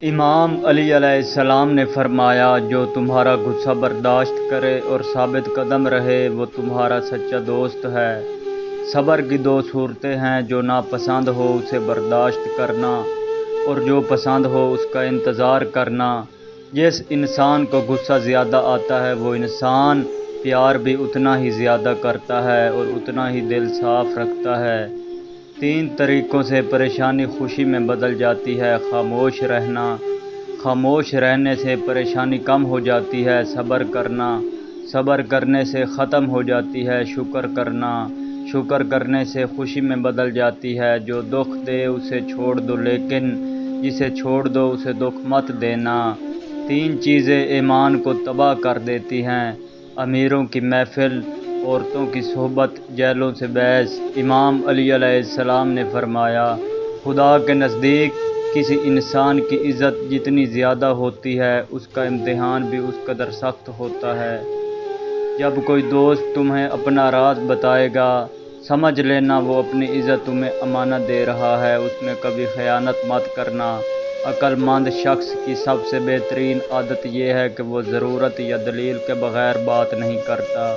امام علی علیہ السلام نے فرمایا، جو تمہارا غصہ برداشت کرے اور ثابت قدم رہے وہ تمہارا سچا دوست ہے۔ صبر کی دو صورتیں ہیں، جو ناپسند ہو اسے برداشت کرنا اور جو پسند ہو اس کا انتظار کرنا۔ جس انسان کو غصہ زیادہ آتا ہے وہ انسان پیار بھی اتنا ہی زیادہ کرتا ہے اور اتنا ہی دل صاف رکھتا ہے۔ 3 طریقوں سے پریشانی خوشی میں بدل جاتی ہے۔ خاموش رہنا، خاموش رہنے سے پریشانی کم ہو جاتی ہے۔ صبر کرنا، صبر کرنے سے ختم ہو جاتی ہے۔ شکر کرنا، شکر کرنے سے خوشی میں بدل جاتی ہے۔ جو دکھ دے اسے چھوڑ دو، لیکن جسے چھوڑ دو اسے دکھ مت دینا۔ 3 چیزیں ایمان کو تباہ کر دیتی ہیں: امیروں کی محفل، عورتوں کی صحبت، جیلوں سے بحث۔ امام علی علیہ السلام نے فرمایا، خدا کے نزدیک کسی انسان کی عزت جتنی زیادہ ہوتی ہے اس کا امتحان بھی اس قدر سخت ہوتا ہے۔ جب کوئی دوست تمہیں اپنا راز بتائے گا سمجھ لینا وہ اپنی عزت تمہیں امانت دے رہا ہے، اس میں کبھی خیانت مت کرنا۔ عقل مند شخص کی سب سے بہترین عادت یہ ہے کہ وہ ضرورت یا دلیل کے بغیر بات نہیں کرتا۔